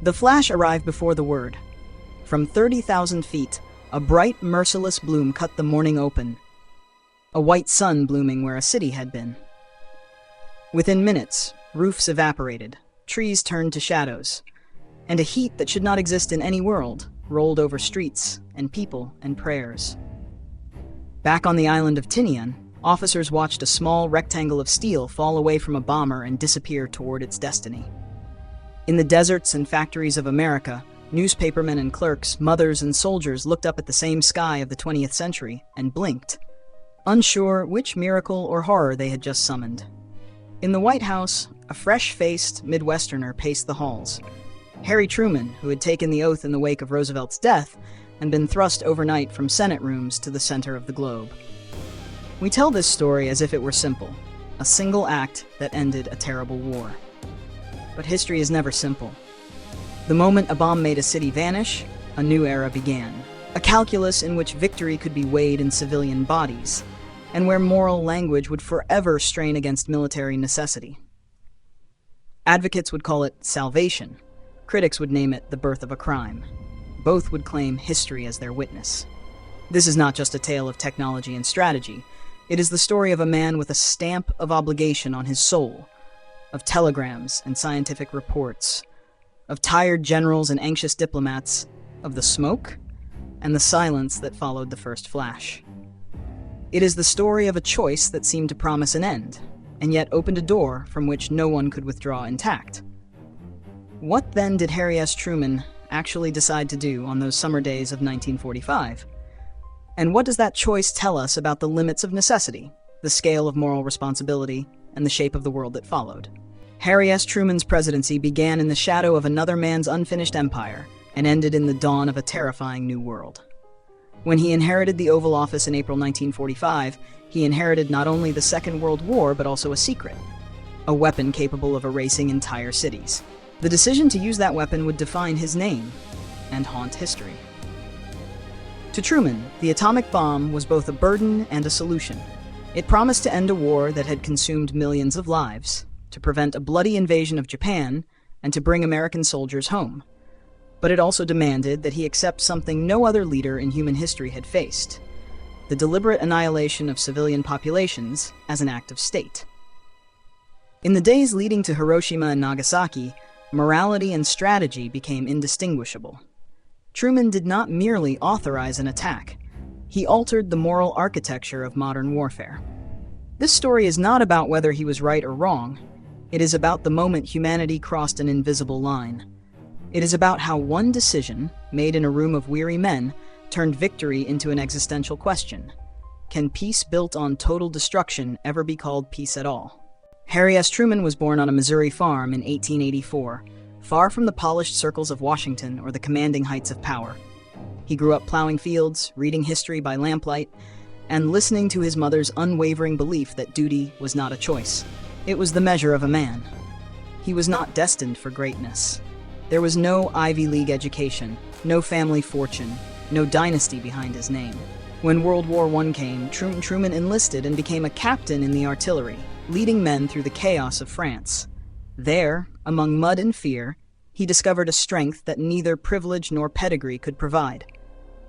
The flash arrived before the word. From 30,000 feet, a bright, merciless bloom cut the morning open. A white sun blooming where a city had been. Within minutes, roofs evaporated, trees turned to shadows, and a heat that should not exist in any world rolled over streets and people and prayers. Back on the island of Tinian, officers watched a small rectangle of steel fall away from a bomber and disappear toward its destiny. In the deserts and factories of America, newspapermen and clerks, mothers and soldiers looked up at the same sky of the 20th century and blinked, unsure which miracle or horror they had just summoned. In the White House, a fresh-faced Midwesterner paced the halls. Harry Truman, who had taken the oath in the wake of Roosevelt's death and been thrust overnight from Senate rooms to the center of the globe. We tell this story as if it were simple, a single act that ended a terrible war. But history is never simple. The moment a bomb made a city vanish, a new era began. A calculus in which victory could be weighed in civilian bodies, and where moral language would forever strain against military necessity. Advocates would call it salvation. Critics would name it the birth of a crime. Both would claim history as their witness. This is not just a tale of technology and strategy. It is the story of a man with a stamp of obligation on his soul, of telegrams and scientific reports, of tired generals and anxious diplomats, of the smoke and the silence that followed the first flash. It is the story of a choice that seemed to promise an end, and yet opened a door from which no one could withdraw intact. What then did Harry S. Truman actually decide to do on those summer days of 1945? And what does that choice tell us about the limits of necessity, the scale of moral responsibility, and the shape of the world that followed? Harry S. Truman's presidency began in the shadow of another man's unfinished empire and ended in the dawn of a terrifying new world. When he inherited the Oval Office in April 1945, he inherited not only the Second World War but also a secret, a weapon capable of erasing entire cities. The decision to use that weapon would define his name and haunt history. To Truman, the atomic bomb was both a burden and a solution. It promised to end a war that had consumed millions of lives, to prevent a bloody invasion of Japan, and to bring American soldiers home. But it also demanded that he accept something no other leader in human history had faced: the deliberate annihilation of civilian populations as an act of state. In the days leading to Hiroshima and Nagasaki, morality and strategy became indistinguishable. Truman did not merely authorize an attack. He altered the moral architecture of modern warfare. This story is not about whether he was right or wrong. It is about the moment humanity crossed an invisible line. It is about how one decision, made in a room of weary men, turned victory into an existential question. Can peace built on total destruction ever be called peace at all? Harry S. Truman was born on a Missouri farm in 1884, far from the polished circles of Washington or the commanding heights of power. He grew up plowing fields, reading history by lamplight, and listening to his mother's unwavering belief that duty was not a choice. It was the measure of a man. He was not destined for greatness. There was no Ivy League education, no family fortune, no dynasty behind his name. When World War I came, Truman enlisted and became a captain in the artillery, leading men through the chaos of France. There, among mud and fear, he discovered a strength that neither privilege nor pedigree could provide: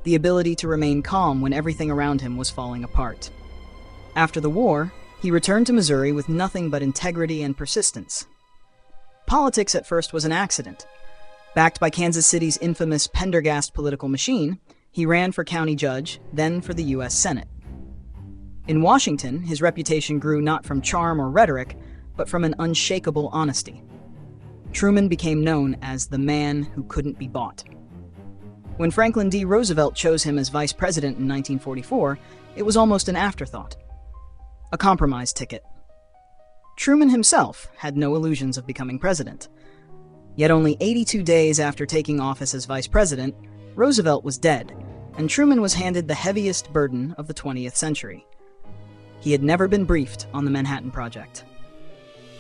the ability to remain calm when everything around him was falling apart. After the war, he returned to Missouri with nothing but integrity and persistence. Politics at first was an accident. Backed by Kansas City's infamous Pendergast political machine, he ran for county judge, then for the U.S. Senate. In Washington, his reputation grew not from charm or rhetoric, but from an unshakable honesty. Truman became known as the man who couldn't be bought. When Franklin D. Roosevelt chose him as vice president in 1944, it was almost an afterthought, a compromise ticket. Truman himself had no illusions of becoming president. Yet only 82 days after taking office as vice president, Roosevelt was dead, and Truman was handed the heaviest burden of the 20th century. He had never been briefed on the Manhattan Project.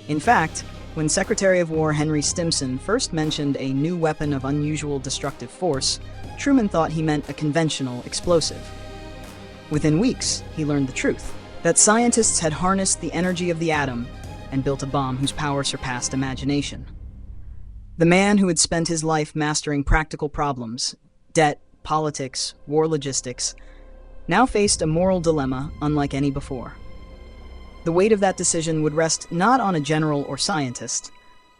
In fact, when Secretary of War Henry Stimson first mentioned a new weapon of unusual destructive force, Truman thought he meant a conventional explosive. Within weeks, he learned the truth: that scientists had harnessed the energy of the atom and built a bomb whose power surpassed imagination. The man who had spent his life mastering practical problems, debt, politics, war logistics, now faced a moral dilemma unlike any before. The weight of that decision would rest not on a general or scientist,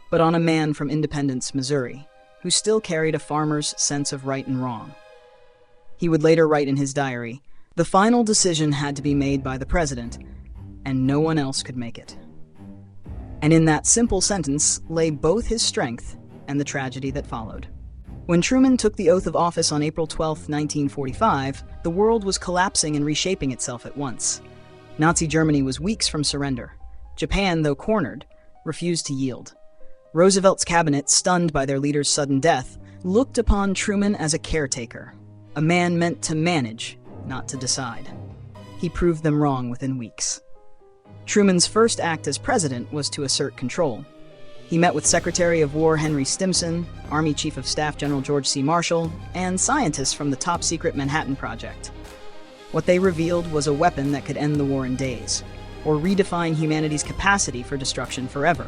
but on a man from Independence, Missouri, who still carried a farmer's sense of right and wrong. He would later write in his diary, "The final decision had to be made by the president, and no one else could make it." And in that simple sentence lay both his strength and the tragedy that followed. When Truman took the oath of office on April 12, 1945, the world was collapsing and reshaping itself at once. Nazi Germany was weeks from surrender. Japan, though cornered, refused to yield. Roosevelt's cabinet, stunned by their leader's sudden death, looked upon Truman as a caretaker, a man meant to manage, not to decide. He proved them wrong within weeks. Truman's first act as president was to assert control. He met with Secretary of War Henry Stimson, Army Chief of Staff General George C. Marshall, and scientists from the top-secret Manhattan Project. What they revealed was a weapon that could end the war in days, or redefine humanity's capacity for destruction forever.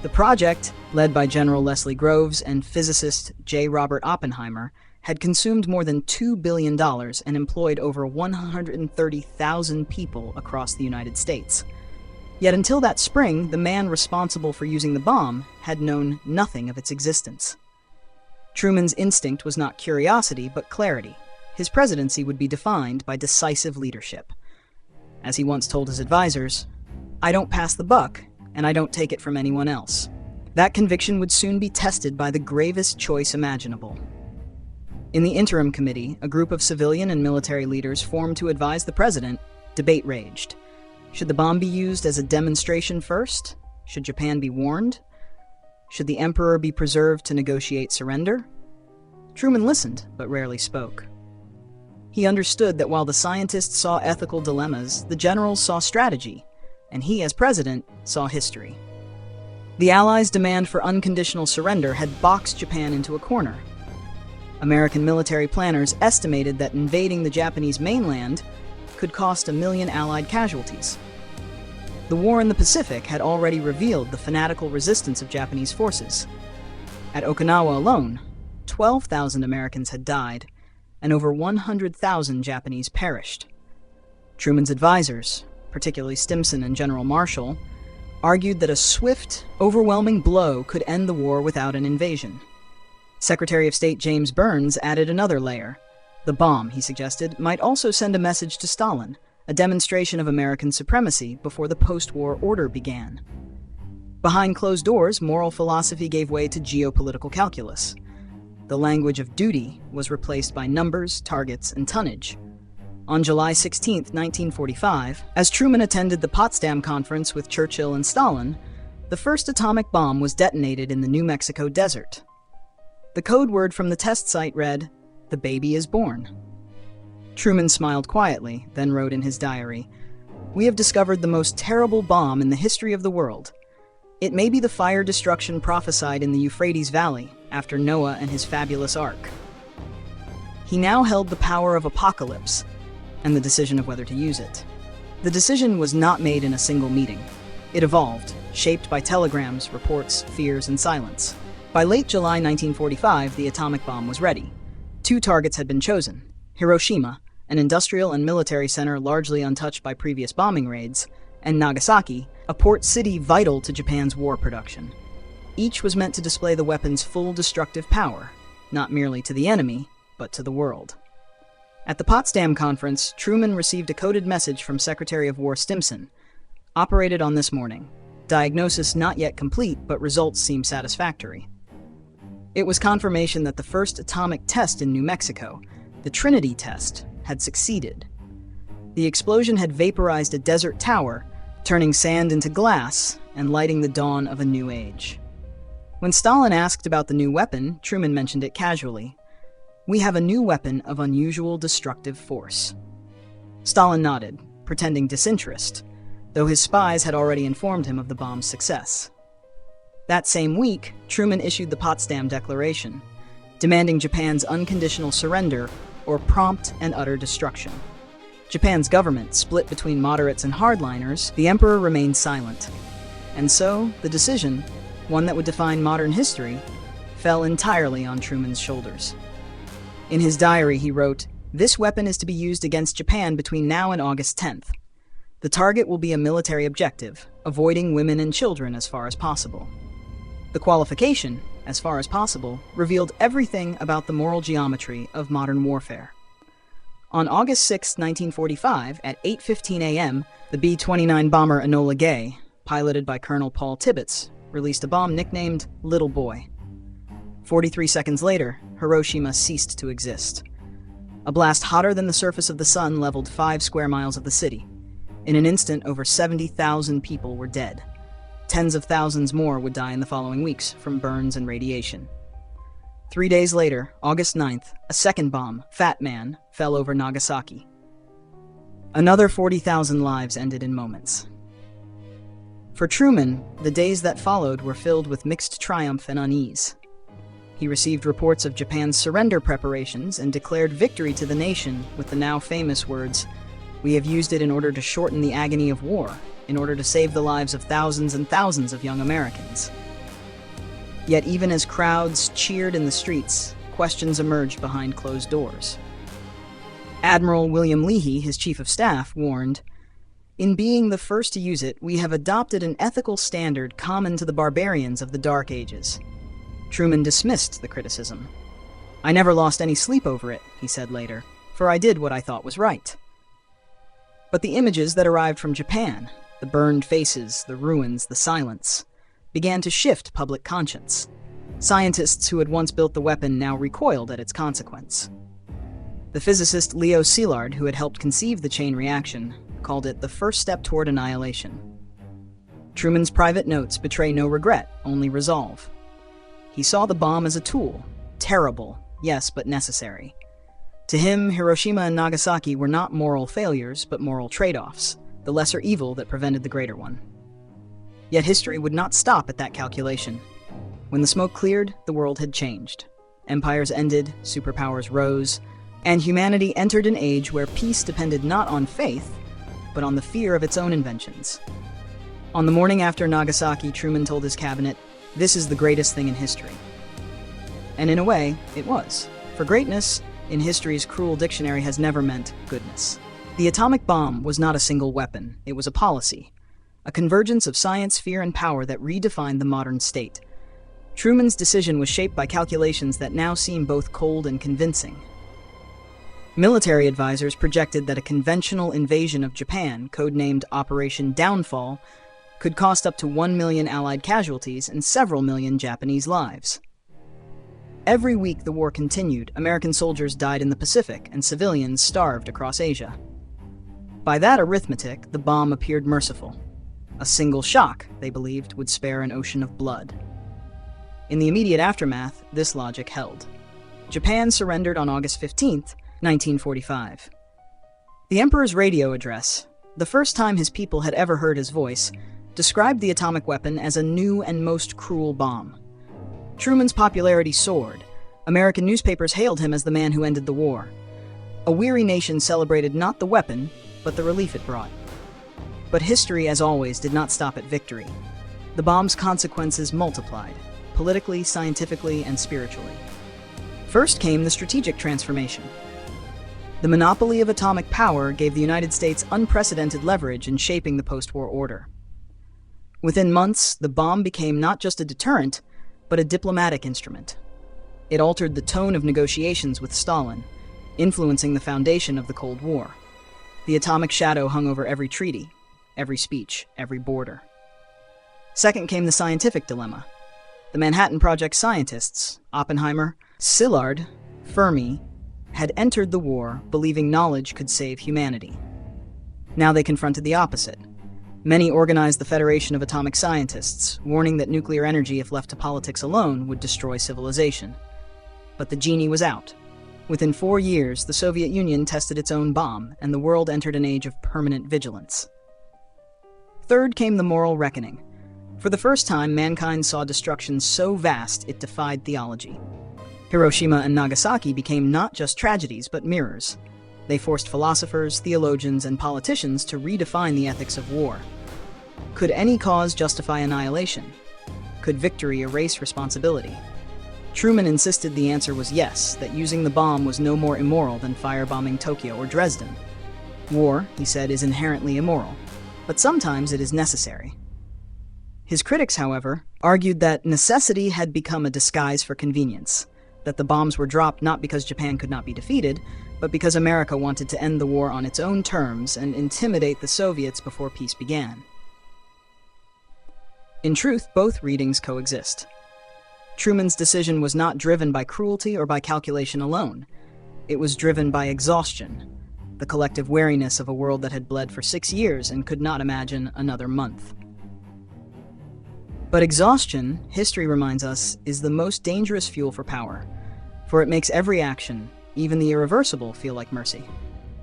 The project, led by General Leslie Groves and physicist J. Robert Oppenheimer, had consumed more than $2 billion and employed over 130,000 people across the United States. Yet until that spring, the man responsible for using the bomb had known nothing of its existence. Truman's instinct was not curiosity, but clarity. His presidency would be defined by decisive leadership. As he once told his advisors, "I don't pass the buck, and I don't take it from anyone else." That conviction would soon be tested by the gravest choice imaginable. In the interim committee, a group of civilian and military leaders formed to advise the president. Debate raged. Should the bomb be used as a demonstration first? Should Japan be warned? Should the emperor be preserved to negotiate surrender? Truman listened, but rarely spoke. He understood that while the scientists saw ethical dilemmas, the generals saw strategy, and he, as president, saw history. The Allies' demand for unconditional surrender had boxed Japan into a corner. American military planners estimated that invading the Japanese mainland could cost 1 million Allied casualties. The war in the Pacific had already revealed the fanatical resistance of Japanese forces. At Okinawa alone, 12,000 Americans had died, and over 100,000 Japanese perished. Truman's advisors, particularly Stimson and General Marshall, argued that a swift, overwhelming blow could end the war without an invasion. Secretary of State James Burns added another layer. The bomb, he suggested, might also send a message to Stalin, a demonstration of American supremacy before the post-war order began. Behind closed doors, moral philosophy gave way to geopolitical calculus. The language of duty was replaced by numbers, targets, and tonnage. On July 16, 1945, as Truman attended the Potsdam Conference with Churchill and Stalin, the first atomic bomb was detonated in the New Mexico desert. The code word from the test site read, "The baby is born." Truman smiled quietly, then wrote in his diary, "We have discovered the most terrible bomb in the history of the world. It may be the fire destruction prophesied in the Euphrates Valley after Noah and his fabulous ark." He now held the power of apocalypse and the decision of whether to use it. The decision was not made in a single meeting. It evolved, shaped by telegrams, reports, fears, and silence. By late July 1945, the atomic bomb was ready. 2 targets had been chosen: Hiroshima, an industrial and military center largely untouched by previous bombing raids, and Nagasaki, a port city vital to Japan's war production. Each was meant to display the weapon's full destructive power, not merely to the enemy, but to the world. At the Potsdam Conference, Truman received a coded message from Secretary of War Stimson. "Operated on this morning. Diagnosis not yet complete, but results seem satisfactory." It was confirmation that the first atomic test in New Mexico, the Trinity test, had succeeded. The explosion had vaporized a desert tower, turning sand into glass and lighting the dawn of a new age. When Stalin asked about the new weapon, Truman mentioned it casually. "We have a new weapon of unusual destructive force." Stalin nodded, pretending disinterest, though his spies had already informed him of the bomb's success. That same week, Truman issued the Potsdam Declaration, demanding Japan's unconditional surrender or prompt and utter destruction. Japan's government split between moderates and hardliners. The emperor remained silent. And so, the decision, one that would define modern history, fell entirely on Truman's shoulders. In his diary, he wrote, "This weapon is to be used against Japan between now and August 10th. The target will be a military objective, avoiding women and children as far as possible." The qualification, as far as possible, revealed everything about the moral geometry of modern warfare. On August 6, 1945, at 8:15 a.m., the B-29 bomber Enola Gay, piloted by Colonel Paul Tibbets, released a bomb nicknamed Little Boy. 43 seconds later, Hiroshima ceased to exist. A blast hotter than the surface of the sun leveled 5 square miles of the city. In an instant, over 70,000 people were dead. Tens of thousands more would die in the following weeks from burns and radiation. 3 days later, August 9th, a second bomb, Fat Man, fell over Nagasaki. Another 40,000 lives ended in moments. For Truman, the days that followed were filled with mixed triumph and unease. He received reports of Japan's surrender preparations and declared victory to the nation with the now famous words, "We have used it in order to shorten the agony of war, in order to save the lives of thousands and thousands of young Americans." Yet even as crowds cheered in the streets, questions emerged behind closed doors. Admiral William Leahy, his chief of staff, warned, "In being the first to use it, we have adopted an ethical standard common to the barbarians of the Dark Ages." Truman dismissed the criticism. "I never lost any sleep over it," he said later, "for I did what I thought was right." But the images that arrived from Japan, the burned faces, the ruins, the silence, began to shift public conscience. Scientists who had once built the weapon now recoiled at its consequence. The physicist Leo Szilard, who had helped conceive the chain reaction, called it the first step toward annihilation. Truman's private notes betray no regret, only resolve. He saw the bomb as a tool, terrible, yes, but necessary. To him, Hiroshima and Nagasaki were not moral failures, but moral trade-offs, the lesser evil that prevented the greater one. Yet history would not stop at that calculation. When the smoke cleared, the world had changed. Empires ended, superpowers rose, and humanity entered an age where peace depended not on faith, but on the fear of its own inventions. On the morning after Nagasaki, Truman told his cabinet, "This is the greatest thing in history." And in a way, it was. For greatness, in history's cruel dictionary, has never meant goodness. The atomic bomb was not a single weapon, it was a policy. A convergence of science, fear, and power that redefined the modern state. Truman's decision was shaped by calculations that now seem both cold and convincing. Military advisors projected that a conventional invasion of Japan, codenamed Operation Downfall, could cost up to 1 million Allied casualties and several million Japanese lives. Every week the war continued, American soldiers died in the Pacific, and civilians starved across Asia. By that arithmetic, the bomb appeared merciful. A single shock, they believed, would spare an ocean of blood. In the immediate aftermath, this logic held. Japan surrendered on August 15th, 1945. The Emperor's radio address, the first time his people had ever heard his voice, described the atomic weapon as a new and most cruel bomb. Truman's popularity soared. American newspapers hailed him as the man who ended the war. A weary nation celebrated not the weapon, but the relief it brought. But history, as always, did not stop at victory. The bomb's consequences multiplied, politically, scientifically, and spiritually. First came the strategic transformation. The monopoly of atomic power gave the United States unprecedented leverage in shaping the post-war order. Within months, the bomb became not just a deterrent, but a diplomatic instrument. It altered the tone of negotiations with Stalin, influencing the foundation of the Cold War. The atomic shadow hung over every treaty, every speech, every border. Second came the scientific dilemma. The Manhattan Project scientists, Oppenheimer, Szilard, Fermi, had entered the war believing knowledge could save humanity. Now they confronted the opposite. Many organized the Federation of Atomic Scientists, warning that nuclear energy, if left to politics alone, would destroy civilization. But the genie was out. Within 4 years, the Soviet Union tested its own bomb, and the world entered an age of permanent vigilance. Third came the moral reckoning. For the first time, mankind saw destruction so vast it defied theology. Hiroshima and Nagasaki became not just tragedies, but mirrors. They forced philosophers, theologians, and politicians to redefine the ethics of war. Could any cause justify annihilation? Could victory erase responsibility? Truman insisted the answer was yes, that using the bomb was no more immoral than firebombing Tokyo or Dresden. War, he said, is inherently immoral, but sometimes it is necessary. His critics, however, argued that necessity had become a disguise for convenience, that the bombs were dropped not because Japan could not be defeated, but because America wanted to end the war on its own terms and intimidate the Soviets before peace began. In truth, both readings coexist. Truman's decision was not driven by cruelty or by calculation alone. It was driven by exhaustion, the collective wariness of a world that had bled for 6 years and could not imagine another month. But exhaustion, history reminds us, is the most dangerous fuel for power, for it makes every action, even the irreversible, feel like mercy.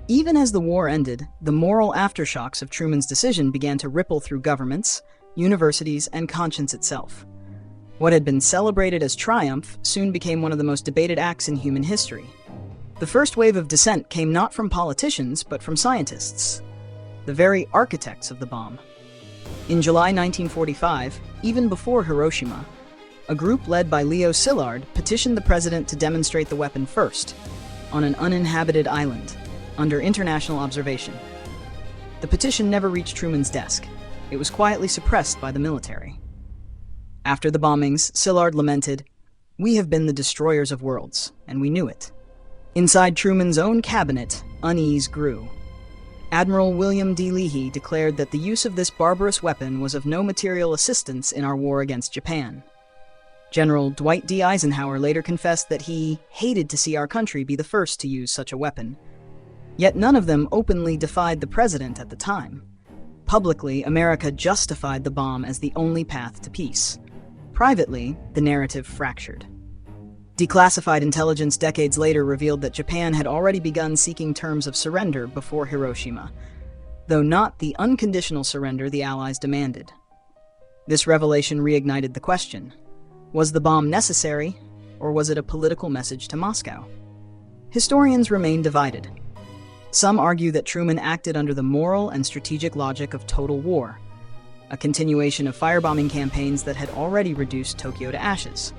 Even as the war ended, the moral aftershocks of Truman's decision began to ripple through governments, universities, and conscience itself. What had been celebrated as triumph soon became one of the most debated acts in human history. The first wave of dissent came not from politicians, but from scientists, the very architects of the bomb. In July 1945, even before Hiroshima, a group led by Leo Szilard petitioned the president to demonstrate the weapon first, on an uninhabited island, under international observation. The petition never reached Truman's desk. It was quietly suppressed by the military. After the bombings, Szilard lamented, "We have been the destroyers of worlds, and we knew it." Inside Truman's own cabinet, unease grew. Admiral William D. Leahy declared that the use of this barbarous weapon was of no material assistance in our war against Japan. General Dwight D. Eisenhower later confessed that he hated to see our country be the first to use such a weapon. Yet none of them openly defied the president at the time. Publicly, America justified the bomb as the only path to peace. Privately, the narrative fractured. Declassified intelligence decades later revealed that Japan had already begun seeking terms of surrender before Hiroshima, though not the unconditional surrender the Allies demanded. This revelation reignited the question: was the bomb necessary, or was it a political message to Moscow? Historians remain divided. Some argue that Truman acted under the moral and strategic logic of total war, a continuation of firebombing campaigns that had already reduced Tokyo to ashes.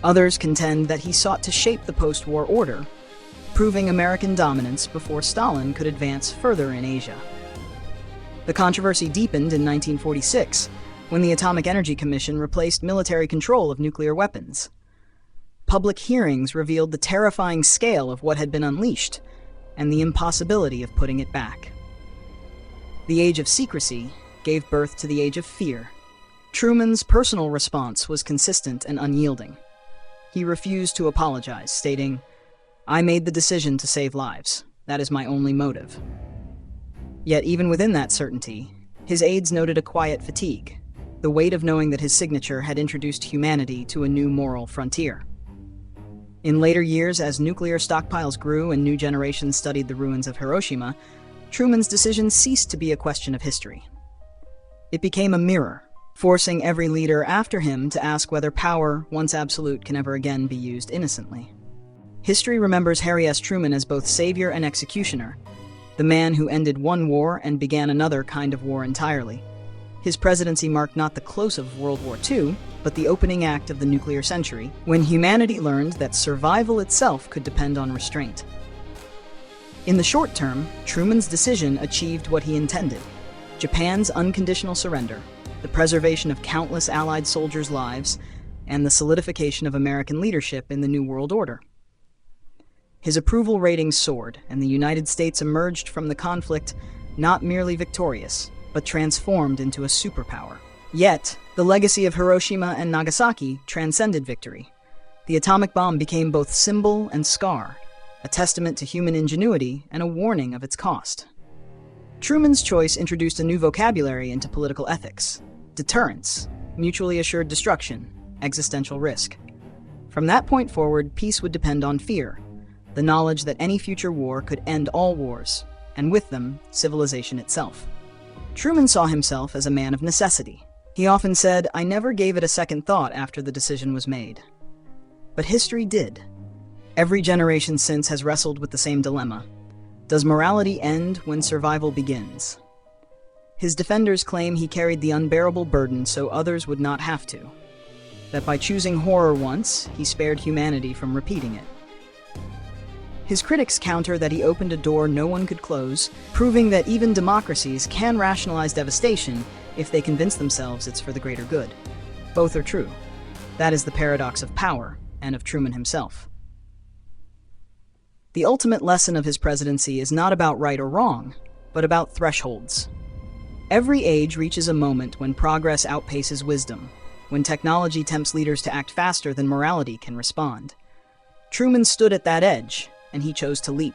Others contend that he sought to shape the post-war order, proving American dominance before Stalin could advance further in Asia. The controversy deepened in 1946, when the Atomic Energy Commission replaced military control of nuclear weapons. Public hearings revealed the terrifying scale of what had been unleashed, and the impossibility of putting it back. The age of secrecy gave birth to the age of fear. Truman's personal response was consistent and unyielding. He refused to apologize, stating, "I made the decision to save lives. That is my only motive." Yet even within that certainty, his aides noted a quiet fatigue, the weight of knowing that his signature had introduced humanity to a new moral frontier. In later years, as nuclear stockpiles grew and new generations studied the ruins of Hiroshima, Truman's decision ceased to be a question of history. It became a mirror, forcing every leader after him to ask whether power, once absolute, can ever again be used innocently. History remembers Harry S. Truman as both savior and executioner, the man who ended one war and began another kind of war entirely. His presidency marked not the close of World War II, but the opening act of the nuclear century, when humanity learned that survival itself could depend on restraint. In the short term, Truman's decision achieved what he intended: Japan's unconditional surrender, the preservation of countless Allied soldiers' lives, and the solidification of American leadership in the New World Order. His approval ratings soared, and the United States emerged from the conflict not merely victorious, but transformed into a superpower. Yet, the legacy of Hiroshima and Nagasaki transcended victory. The atomic bomb became both symbol and scar, a testament to human ingenuity and a warning of its cost. Truman's choice introduced a new vocabulary into political ethics: deterrence, mutually assured destruction, existential risk. From that point forward, peace would depend on fear, the knowledge that any future war could end all wars, and with them, civilization itself. Truman saw himself as a man of necessity. He often said, "I never gave it a second thought after the decision was made." But history did. Every generation since has wrestled with the same dilemma. Does morality end when survival begins? His defenders claim he carried the unbearable burden so others would not have to. that by choosing horror once, he spared humanity from repeating it. His critics counter that he opened a door no one could close, proving that even democracies can rationalize devastation if they convince themselves it's for the greater good. Both are true. That is the paradox of power and of Truman himself. The ultimate lesson of his presidency is not about right or wrong, but about thresholds. Every age reaches a moment when progress outpaces wisdom, when technology tempts leaders to act faster than morality can respond. Truman stood at that edge, and he chose to leap.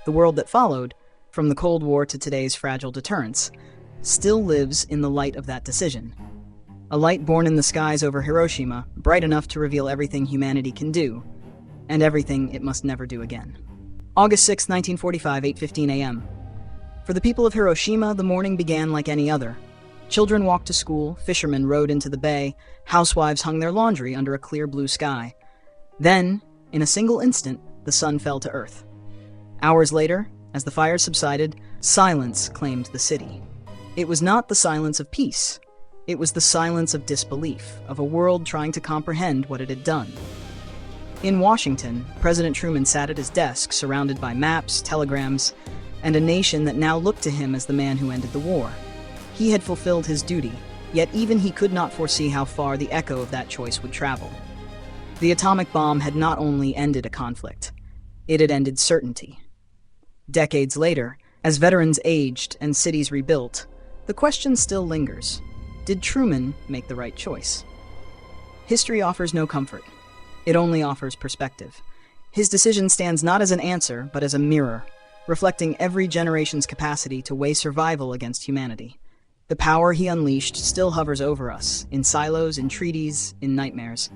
The world that followed, from the Cold War to today's fragile deterrence, still lives in the light of that decision. A light born in the skies over Hiroshima, bright enough to reveal everything humanity can do, and everything it must never do again. August 6, 1945, 8:15 a.m. For the people of Hiroshima, the morning began like any other. Children walked to school, fishermen rowed into the bay, housewives hung their laundry under a clear blue sky. Then, in a single instant, the sun fell to earth. Hours later, as the fires subsided, silence claimed the city. It was not the silence of peace. It was the silence of disbelief, of a world trying to comprehend what it had done. In Washington, President Truman sat at his desk, surrounded by maps, telegrams, and a nation that now looked to him as the man who ended the war. He had fulfilled his duty, yet even he could not foresee how far the echo of that choice would travel. The atomic bomb had not only ended a conflict, it had ended certainty. Decades later, as veterans aged and cities rebuilt, the question still lingers. Did Truman make the right choice? History offers no comfort. It only offers perspective. His decision stands not as an answer, but as a mirror, reflecting every generation's capacity to weigh survival against humanity. The power he unleashed still hovers over us, in silos, in treaties, in nightmares.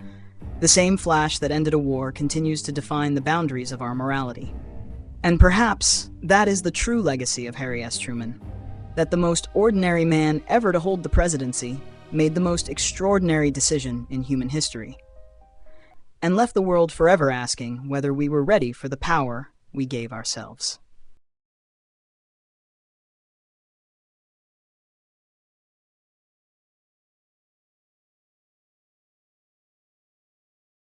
The same flash that ended a war continues to define the boundaries of our morality. And perhaps that is the true legacy of Harry S. Truman, that the most ordinary man ever to hold the presidency made the most extraordinary decision in human history, and left the world forever asking whether we were ready for the power we gave ourselves.